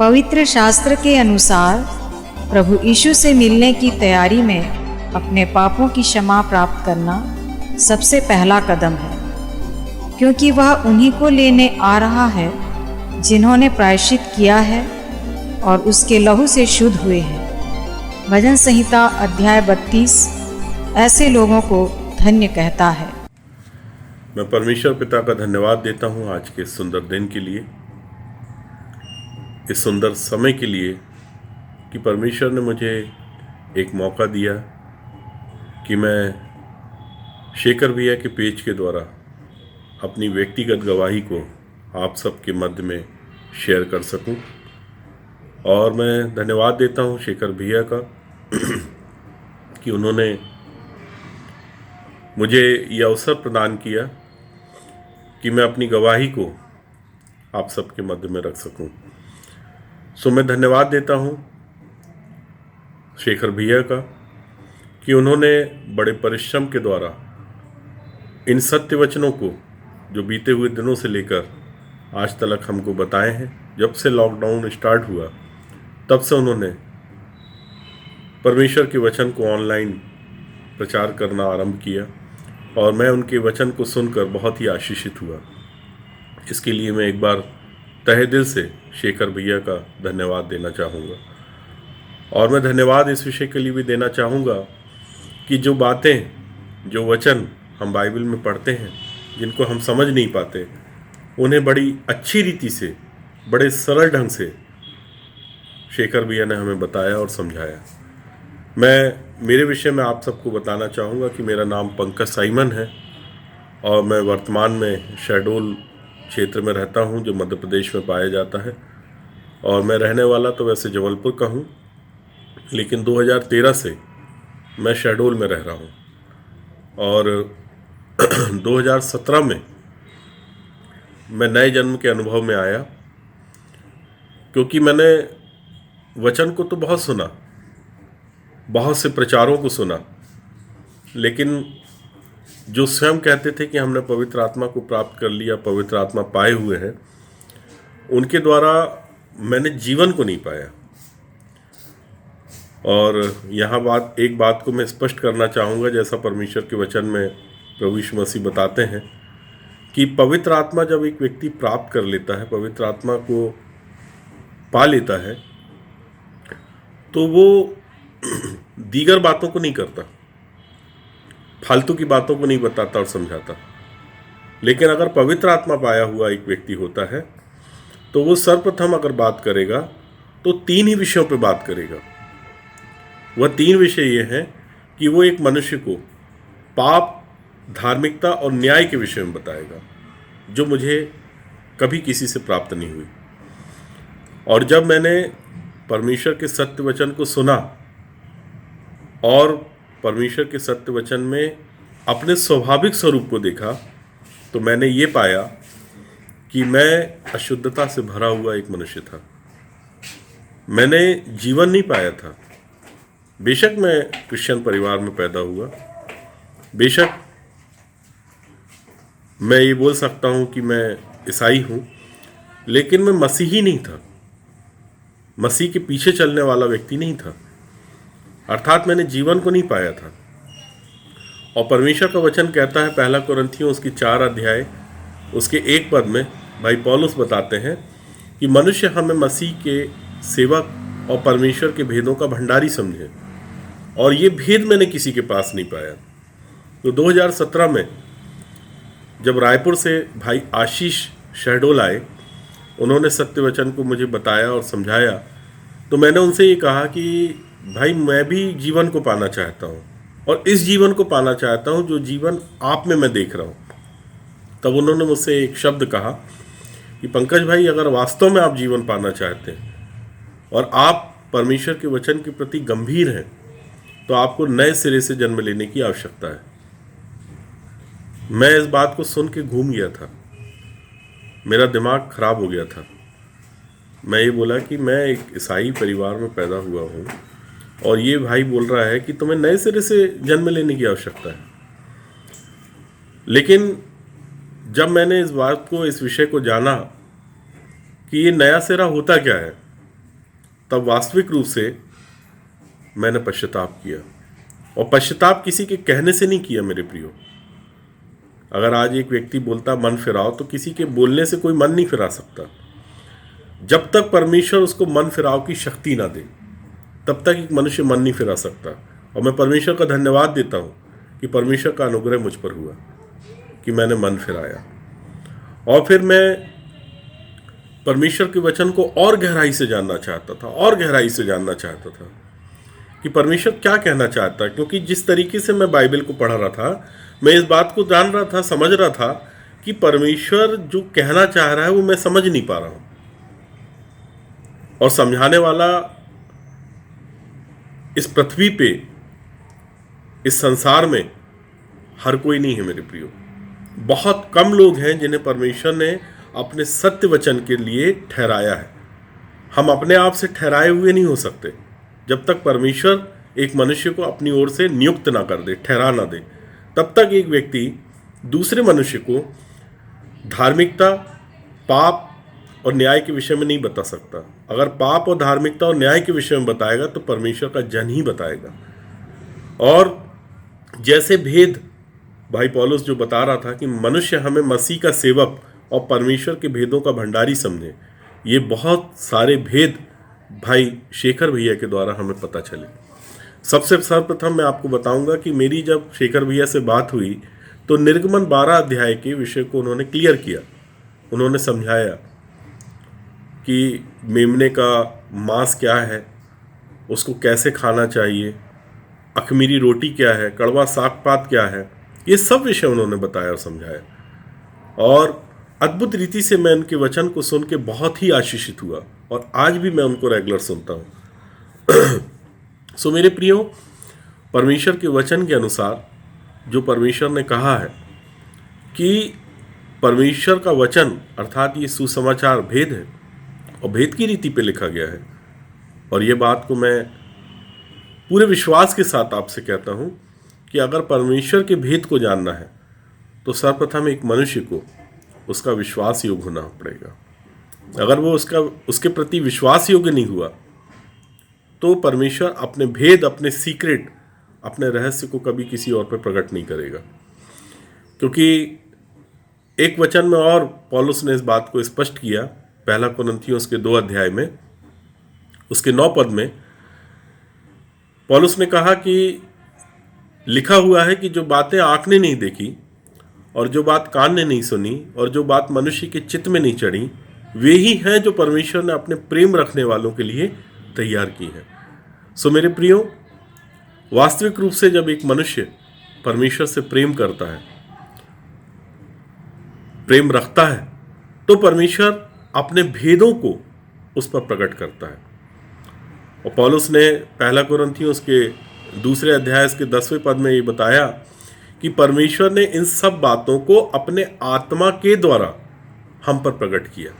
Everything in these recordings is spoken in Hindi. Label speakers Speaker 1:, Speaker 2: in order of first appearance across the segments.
Speaker 1: पवित्र शास्त्र के अनुसार प्रभु यीशु से मिलने की तैयारी में अपने पापों की क्षमा प्राप्त करना सबसे पहला कदम है, क्योंकि वह उन्हीं को लेने आ रहा है जिन्होंने प्रायश्चित किया है और उसके लहू से शुद्ध हुए हैं। भजन संहिता अध्याय 32 ऐसे लोगों को धन्य कहता है।
Speaker 2: मैं परमेश्वर पिता का धन्यवाद देता हूँ आज के सुंदर दिन के लिए, इस सुंदर समय के लिए कि परमेश्वर ने मुझे एक मौका दिया कि मैं शेखर भैया के पेज के द्वारा अपनी व्यक्तिगत गवाही को आप सबके मध्य में शेयर कर सकूं। और मैं धन्यवाद देता हूं शेखर भैया का कि उन्होंने मुझे यह अवसर प्रदान किया कि मैं अपनी गवाही को आप सबके मध्य में रख सकूं। सो मैं धन्यवाद देता हूं शेखर भैया का कि उन्होंने बड़े परिश्रम के द्वारा इन सत्य वचनों को जो बीते हुए दिनों से लेकर आज तक हमको बताए हैं। जब से लॉकडाउन स्टार्ट हुआ तब से उन्होंने परमेश्वर के वचन को ऑनलाइन प्रचार करना आरंभ किया और मैं उनके वचन को सुनकर बहुत ही आशीषित हुआ। इसके लिए मैं एक बार तहे दिल से शेखर भैया का धन्यवाद देना चाहूँगा। और मैं धन्यवाद इस विषय के लिए भी देना चाहूँगा कि जो बातें, जो वचन हम बाइबल में पढ़ते हैं, जिनको हम समझ नहीं पाते, उन्हें बड़ी अच्छी रीति से, बड़े सरल ढंग से शेखर भैया ने हमें बताया और समझाया। मैं मेरे विषय में आप सबको बताना चाहूँगा कि मेरा नाम पंकज साइमन है और मैं वर्तमान में शहडोल क्षेत्र में रहता हूँ, जो मध्य प्रदेश में पाया जाता है। और मैं रहने वाला तो वैसे जबलपुर का हूँ, लेकिन 2013 से मैं शहडोल में रह रहा हूँ। और 2017 में मैं नए जन्म के अनुभव में आया, क्योंकि मैंने वचन को तो बहुत सुना, बहुत से प्रचारों को सुना, लेकिन जो स्वयं कहते थे कि हमने पवित्र आत्मा को प्राप्त कर लिया, पवित्र आत्मा पाए हुए हैं, उनके द्वारा मैंने जीवन को नहीं पाया। और यहाँ एक बात को मैं स्पष्ट करना चाहूँगा, जैसा परमेश्वर के वचन में प्रभु यीशु मसीह बताते हैं कि पवित्र आत्मा जब एक व्यक्ति प्राप्त कर लेता है, पवित्र आत्मा को पा लेता है, तो वो दीगर बातों को नहीं करता, फालतू की बातों को नहीं बताता और समझाता। लेकिन अगर पवित्र आत्मा पाया हुआ एक व्यक्ति होता है तो वो सर्वप्रथम अगर बात करेगा तो 3 ही विषयों पे बात करेगा। वह 3 विषय ये हैं कि वो एक मनुष्य को पाप, धार्मिकता और न्याय के विषय में बताएगा, जो मुझे कभी किसी से प्राप्त नहीं हुई। और जब मैंने परमेश्वर के सत्य वचन को सुना और परमेश्वर के सत्य वचन में अपने स्वाभाविक स्वरूप को देखा, तो मैंने ये पाया कि मैं अशुद्धता से भरा हुआ एक मनुष्य था। मैंने जीवन नहीं पाया था। बेशक मैं क्रिश्चियन परिवार में पैदा हुआ, बेशक मैं ये बोल सकता हूँ कि मैं ईसाई हूँ, लेकिन मैं मसीही नहीं था, मसीह के पीछे चलने वाला व्यक्ति नहीं था। अर्थात मैंने जीवन को नहीं पाया था। और परमेश्वर का वचन कहता है, पहला कुरिन्थियों उसकी 4 अध्याय उसके 1 पद में भाई पौलुस बताते हैं कि मनुष्य हमें मसीह के सेवक और परमेश्वर के भेदों का भंडारी समझे, और ये भेद मैंने किसी के पास नहीं पाया। तो 2017 में जब रायपुर से भाई आशीष शहडोल आए, उन्होंने सत्य वचन को मुझे बताया और समझाया, तो मैंने उनसे ये कहा कि भाई मैं भी जीवन को पाना चाहता हूँ, और इस जीवन को पाना चाहता हूँ जो जीवन आप में मैं देख रहा हूँ। तब उन्होंने मुझसे एक शब्द कहा कि पंकज भाई, अगर वास्तव में आप जीवन पाना चाहते हैं और आप परमेश्वर के वचन के प्रति गंभीर हैं, तो आपको नए सिरे से जन्म लेने की आवश्यकता है। मैं इस बात को सुन के घूम गया था, मेरा दिमाग खराब हो गया था। मैं ये बोला कि मैं एक ईसाई परिवार में पैदा हुआ हूँ और ये भाई बोल रहा है कि तुम्हें नए सिरे से जन्म लेने की आवश्यकता है। लेकिन जब मैंने इस बात को, इस विषय को जाना कि ये नया सिरा होता क्या है, तब वास्तविक रूप से मैंने पश्चाताप किया। और पश्चाताप किसी के कहने से नहीं किया मेरे प्रियो। अगर आज एक व्यक्ति बोलता मन फिराओ, तो किसी के बोलने से कोई मन नहीं फिरा सकता। जब तक परमेश्वर उसको मन फिराव की शक्ति ना दे, तब तक एक मनुष्य मन नहीं फिरा सकता। और मैं परमेश्वर का धन्यवाद देता हूँ कि परमेश्वर का अनुग्रह मुझ पर हुआ कि मैंने मन फिराया। और फिर मैं परमेश्वर के वचन को और गहराई से जानना चाहता था, और गहराई से जानना चाहता था कि परमेश्वर क्या कहना चाहता है। क्योंकि जिस तरीके से मैं बाइबल को पढ़ रहा था, मैं इस बात को जान रहा था, समझ रहा था कि परमेश्वर जो कहना चाह रहा है वो मैं समझ नहीं पा रहा हूँ। और समझाने वाला इस पृथ्वी पे, इस संसार में हर कोई नहीं है मेरे प्रियो। बहुत कम लोग हैं जिन्हें परमेश्वर ने अपने सत्य वचन के लिए ठहराया है। हम अपने आप से ठहराए हुए नहीं हो सकते जब तक परमेश्वर एक मनुष्य को अपनी ओर से नियुक्त ना कर दे, ठहरा ना दे। तब तक एक व्यक्ति दूसरे मनुष्य को धार्मिकता, पाप और न्याय के विषय में नहीं बता सकता। अगर पाप और धार्मिकता और न्याय के विषय में बताएगा तो परमेश्वर का जन ही बताएगा। और जैसे भेद भाई पौलुस जो बता रहा था कि मनुष्य हमें मसीह का सेवक और परमेश्वर के भेदों का भंडारी समझे, ये बहुत सारे भेद भाई शेखर भैया के द्वारा हमें पता चले। सबसे सर्वप्रथम मैं आपको बताऊंगा कि मेरी जब शेखर भैया से बात हुई तो निर्गमन 12 अध्याय के विषय को उन्होंने क्लियर किया। उन्होंने समझाया कि मेमने का मांस क्या है, उसको कैसे खाना चाहिए, अखमीरी रोटी क्या है, कड़वा साग पात क्या है, ये सब विषय उन्होंने बताया और समझाया। और अद्भुत रीति से मैं उनके वचन को सुन के बहुत ही आशीषित हुआ और आज भी मैं उनको रेगुलर सुनता हूँ। सो मेरे प्रियो, परमेश्वर के वचन के अनुसार जो परमेश्वर ने कहा है कि परमेश्वर का वचन अर्थात ये सुसमाचार भेद है और भेद की रीति पे लिखा गया है। और ये बात को मैं पूरे विश्वास के साथ आपसे कहता हूँ कि अगर परमेश्वर के भेद को जानना है तो सर्वप्रथम एक मनुष्य को उसका विश्वास योग्य होना पड़ेगा। अगर वो उसके प्रति विश्वास योग्य नहीं हुआ तो परमेश्वर अपने भेद, अपने सीक्रेट, अपने रहस्य को कभी किसी और पर प्रकट नहीं करेगा। क्योंकि एक वचन में और पौलुस ने इस बात को स्पष्ट किया, पहला कुरिन्थियों उसके 2 अध्याय में उसके 9 पद में पौलुस ने कहा कि लिखा हुआ है कि जो बातें आँख ने नहीं देखी और जो बात कान ने नहीं सुनी और जो बात मनुष्य के चित्त में नहीं चढ़ी, वे ही हैं जो परमेश्वर ने अपने प्रेम रखने वालों के लिए तैयार की है। सो मेरे प्रियो, वास्तविक रूप से जब एक मनुष्य परमेश्वर से प्रेम करता है, प्रेम रखता है, तो परमेश्वर अपने भेदों को उस पर प्रकट करता है। और पौलुस ने पहला कुरिन्थियों उसके 2 अध्याय के 10वें पद में ये बताया कि परमेश्वर ने इन सब बातों को अपने आत्मा के द्वारा हम पर प्रकट किया।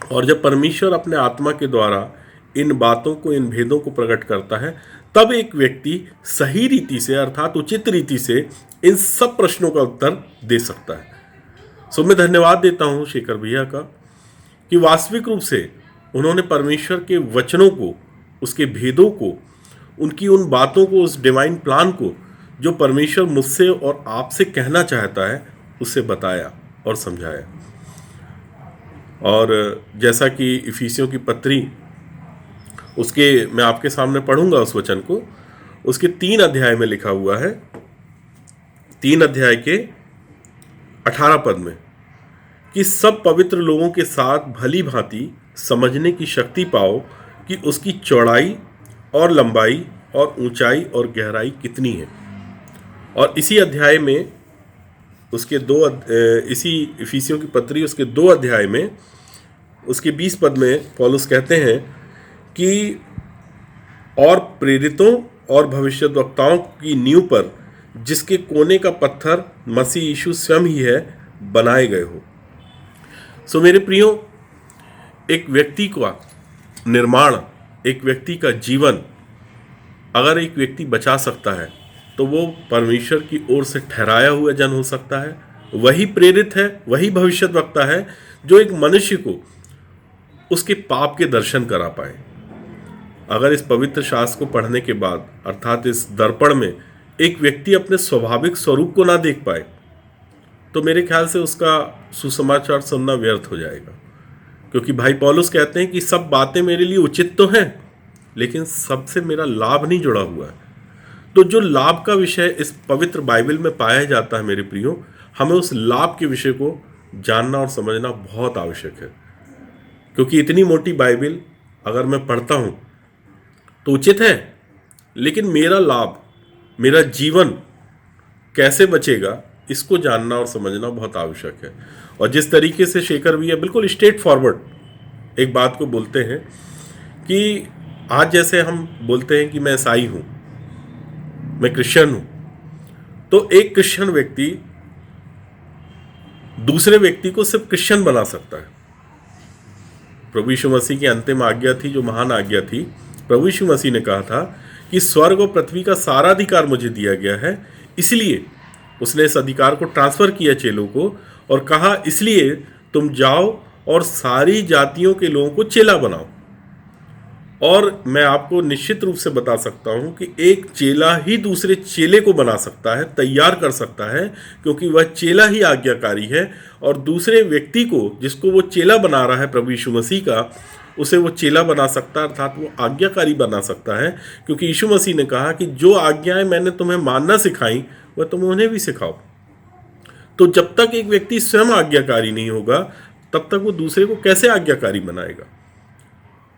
Speaker 2: और जब परमेश्वर अपने आत्मा के द्वारा इन बातों को, इन भेदों को प्रकट करता है, तब एक व्यक्ति सही रीति से अर्थात उचित रीति से इन सब प्रश्नों का उत्तर दे सकता है। सो मैं धन्यवाद देता हूँ शेखर भैया का कि वास्तविक रूप से उन्होंने परमेश्वर के वचनों को, उसके भेदों को, उनकी उन बातों को, उस डिवाइन प्लान को जो परमेश्वर मुझसे और आपसे कहना चाहता है, उसे बताया और समझाया। और जैसा कि इफिसियों की पत्री, उसके मैं आपके सामने पढ़ूंगा उस वचन को, उसके 3 अध्याय में लिखा हुआ है, 3 अध्याय के 18 पद में कि सब पवित्र लोगों के साथ भली भांति समझने की शक्ति पाओ कि उसकी चौड़ाई और लंबाई और ऊंचाई और गहराई कितनी है। और इसी अध्याय में उसके इसी इफिसियों की पत्री उसके 2 अध्याय में उसके 20 पद में पौलुस कहते हैं कि और प्रेरितों और भविष्यद्वक्ताओं की नींव पर जिसके कोने का पत्थर मसीह यीशु स्वयं ही है, बनाए गए हो। सो मेरे प्रियो, एक व्यक्ति का निर्माण, एक व्यक्ति का जीवन अगर एक व्यक्ति बचा सकता है तो वो परमेश्वर की ओर से ठहराया हुआ जन हो सकता है। वही प्रेरित है, वही भविष्यद्वक्ता है जो एक मनुष्य को उसके पाप के दर्शन करा पाए, अगर इस पवित्र शास्त्र को पढ़ने के बाद अर्थात इस दर्पण में एक व्यक्ति अपने स्वाभाविक स्वरूप को ना देख पाए तो मेरे ख्याल से उसका सुसमाचार सुनना व्यर्थ हो जाएगा। क्योंकि भाई पौलुस कहते हैं कि सब बातें मेरे लिए उचित तो हैं, लेकिन सबसे मेरा लाभ नहीं जुड़ा हुआ है। तो जो लाभ का विषय इस पवित्र बाइबल में पाया जाता है मेरे प्रियो, हमें उस लाभ के विषय को जानना और समझना बहुत आवश्यक है। क्योंकि इतनी मोटी बाइबल अगर मैं पढ़ता हूँ तो उचित है, लेकिन मेरा लाभ, मेरा जीवन कैसे बचेगा, इसको जानना और समझना बहुत आवश्यक है। और जिस तरीके से शेखर भैया बिल्कुल स्ट्रेट फॉरवर्ड एक बात को बोलते हैं कि आज जैसे हम बोलते हैं कि मैं ईसाई हूँ, मैं क्रिश्चियन हूँ, तो एक क्रिश्चियन व्यक्ति दूसरे व्यक्ति को सिर्फ क्रिश्चियन बना सकता है। प्रभु यीशु मसीह की अंतिम आज्ञा थी, जो महान आज्ञा थी, प्रभु यीशु मसीह ने कहा था कि स्वर्ग और पृथ्वी का सारा अधिकार मुझे दिया गया है। इसलिए उसने इस अधिकार को ट्रांसफर किया चेलों को और कहा, इसलिए तुम जाओ और सारी जातियों के लोगों को चेला बनाओ। और मैं आपको निश्चित रूप से बता सकता हूं कि एक चेला ही दूसरे चेले को बना सकता है, तैयार कर सकता है, क्योंकि वह चेला ही आज्ञाकारी है। और दूसरे व्यक्ति को, जिसको वो चेला बना रहा है प्रभु यीशु मसीह का, उसे वो चेला बना सकता है, अर्थात वो आज्ञाकारी बना सकता है। क्योंकि यीशु मसीह ने कहा कि जो आज्ञाएं मैंने तुम्हें मानना सिखाई वह तुम उन्हें भी सिखाओ। तो जब तक एक व्यक्ति स्वयं आज्ञाकारी नहीं होगा, तब तक वो दूसरे को कैसे आज्ञाकारी बनाएगा।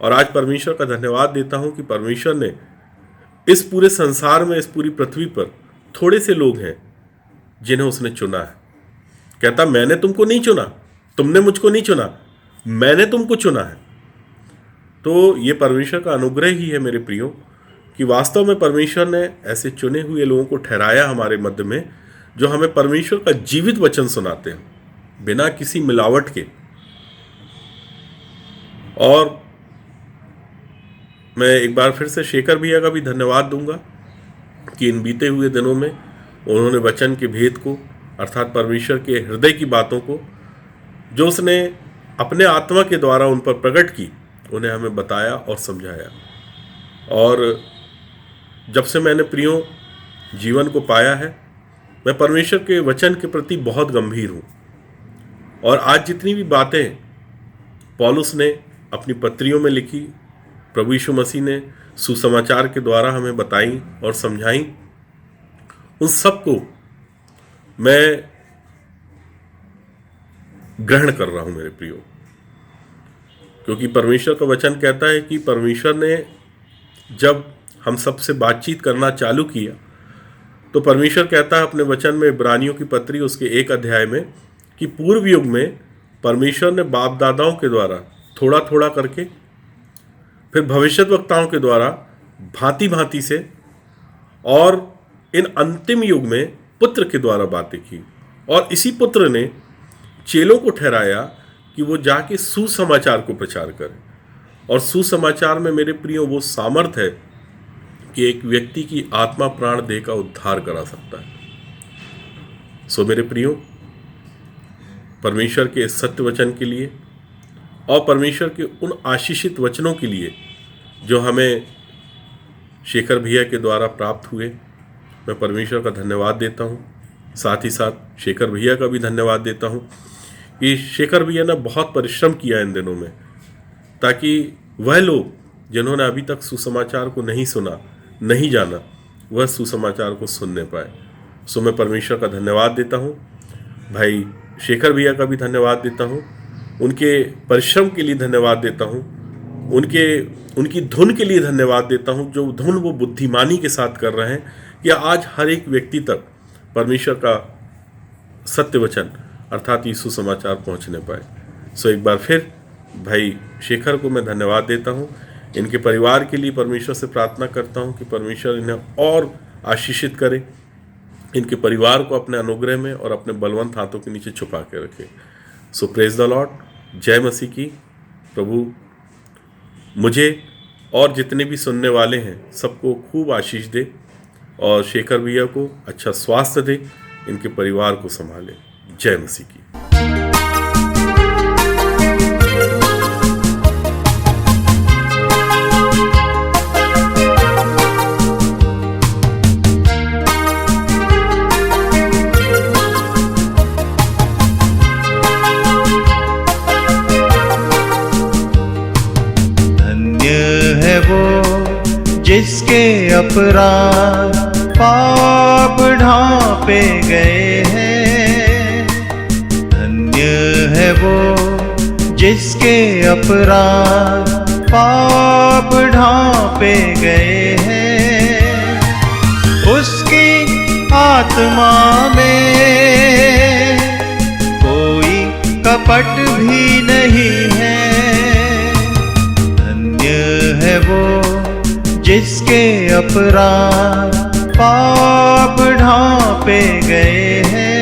Speaker 2: और आज परमेश्वर का धन्यवाद देता हूं कि परमेश्वर ने इस पूरे संसार में, इस पूरी पृथ्वी पर थोड़े से लोग हैं जिन्हें उसने चुना है। कहता, मैंने तुमको नहीं चुना, तुमने मुझको नहीं चुना, मैंने तुमको चुना है। तो ये परमेश्वर का अनुग्रह ही है मेरे प्रियो, कि वास्तव में परमेश्वर ने ऐसे चुने हुए लोगों को ठहराया हमारे मध्य में, जो हमें परमेश्वर का जीवित वचन सुनाते हैं बिना किसी मिलावट के। और मैं एक बार फिर से शेखर भैया का भी धन्यवाद दूंगा कि इन बीते हुए दिनों में उन्होंने वचन के भेद को, अर्थात परमेश्वर के हृदय की बातों को, जो उसने अपने आत्मा के द्वारा उन पर प्रकट की, उन्हें हमें बताया और समझाया। और जब से मैंने प्रियो जीवन को पाया है, मैं परमेश्वर के वचन के प्रति बहुत गंभीर हूँ। और आज जितनी भी बातें पौलुस ने अपनी पत्रियों में लिखी, प्रभु यीशु मसीह ने सुसमाचार के द्वारा हमें बताई और समझाई, उन सबको मैं ग्रहण कर रहा हूं मेरे प्रियो। क्योंकि परमेश्वर का वचन कहता है कि परमेश्वर ने जब हम सबसे बातचीत करना चालू किया, तो परमेश्वर कहता है अपने वचन में, इब्रानियों की पत्री उसके 1 अध्याय में, कि पूर्व युग में परमेश्वर ने बाप दादाओं के द्वारा थोड़ा थोड़ा करके, फिर भविष्यद्वक्ताओं के द्वारा भांति भांति से, और इन अंतिम युग में पुत्र के द्वारा बातें की। और इसी पुत्र ने चेलों को ठहराया कि वो जाके सुसमाचार को प्रचार करें। और सुसमाचार में मेरे प्रियो वो सामर्थ है कि एक व्यक्ति की आत्मा प्राण देह का उद्धार करा सकता है। सो मेरे प्रियो, परमेश्वर के सत्य वचन के लिए और परमेश्वर के उन आशीषित वचनों के लिए जो हमें शेखर भैया के द्वारा प्राप्त हुए, मैं परमेश्वर का धन्यवाद देता हूँ। साथ ही साथ शेखर भैया का भी धन्यवाद देता हूँ कि शेखर भैया ने बहुत परिश्रम किया इन दिनों में, ताकि वह लोग जिन्होंने अभी तक सुसमाचार को नहीं सुना, नहीं जाना, वह सुसमाचार को सुनने पाए। सो मैं परमेश्वर का धन्यवाद देता हूँ। भाई शेखर भैया का भी धन्यवाद देता हूँ, उनके परिश्रम के लिए धन्यवाद देता हूँ, उनकी धुन के लिए धन्यवाद देता हूँ, जो धुन वो बुद्धिमानी के साथ कर रहे हैं कि आज हर एक व्यक्ति तक परमेश्वर का सत्य वचन अर्थात यीशु समाचार पहुँचने पाए। सो एक बार फिर भाई शेखर को मैं धन्यवाद देता हूँ। इनके परिवार के लिए परमेश्वर से प्रार्थना करता हूँ कि परमेश्वर इन्हें और आशीषित करे, इनके परिवार को अपने अनुग्रह में और अपने बलवंत हाथों के नीचे छुपा के रखे। सो प्रेज द लॉर्ड। जय मसीह की। प्रभु मुझे और जितने भी सुनने वाले हैं सबको खूब आशीष दे और शेखर भैया को अच्छा स्वास्थ्य दे, इनके परिवार को संभाले। जय मसीह की।
Speaker 3: जिसके अपराध पाप ढांपे गए हैं। धन्य है वो जिसके अपराध पाप ढांपे गए हैं। उसकी आत्मा में कोई कपट भी नहीं है। धन्य है वो जिसके अपराध पाप ढांपे गए हैं।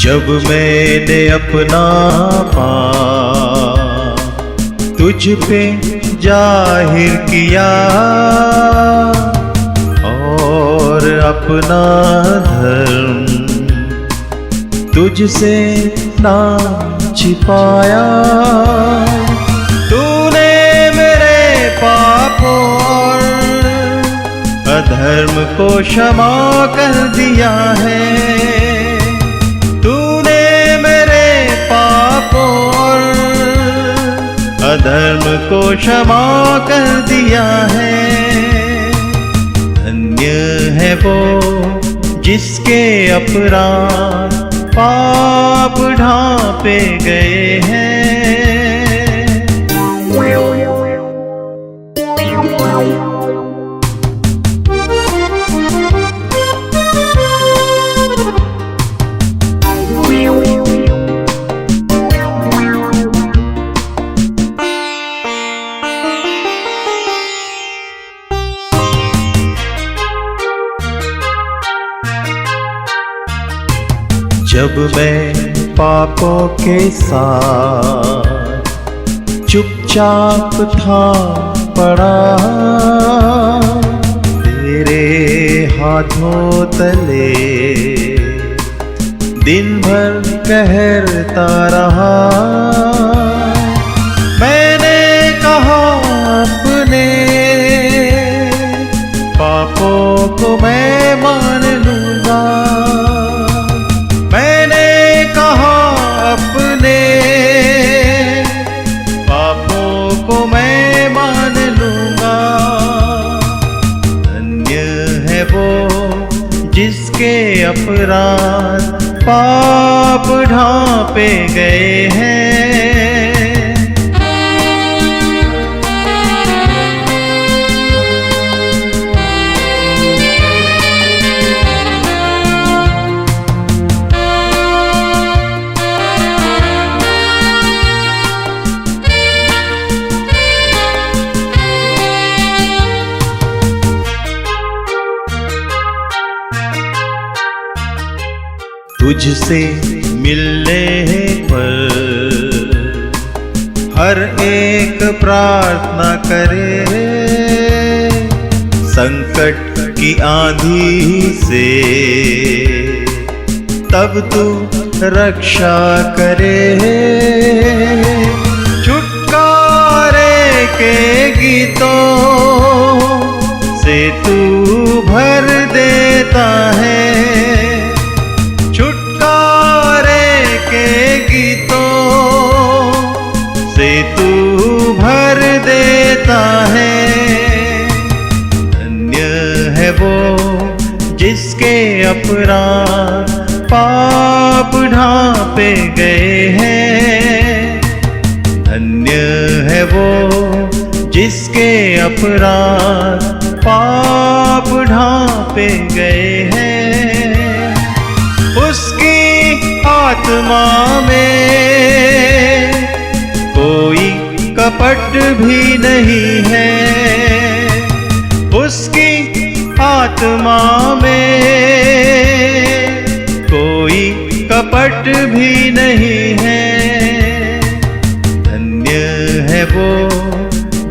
Speaker 3: जब मैंने अपना पाप तुझ पे जाहिर किया और अपना धर्म तुझसे ना छिपाया, तूने मेरे पापों और अधर्म को क्षमा कर दिया है। अधर्म को क्षमा कर दिया है। धन्य है वो जिसके अपराध पाप ढांपे गए हैं। जब मैं पापों के साथ चुपचाप था पड़ा, तेरे हाथों तले दिन भर कहरता रहा। मैंने कहा अपने पापों को मैं मान लूंगा। अपने पापों को मैं मान लूंगा। धन्य है वो जिसके अपराध पाप ढांपे गए हैं। तुझसे मिलने पर हर एक प्रार्थना करे, संकट की आंधी से तब तू रक्षा करे। छुटकारे के गीतों से तू भर देता है। से तू भर देता है। धन्य है वो जिसके अपराध पाप ढांपे गए हैं। धन्य है वो जिसके अपराध पाप ढांपे गए हैं। उसकी आत्मा में कोई कपट भी नहीं है। उसकी आत्मा में कोई कपट भी नहीं है। धन्य है वो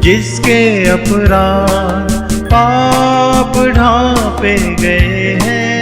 Speaker 3: जिसके अपराध पाप ढांपे गए हैं।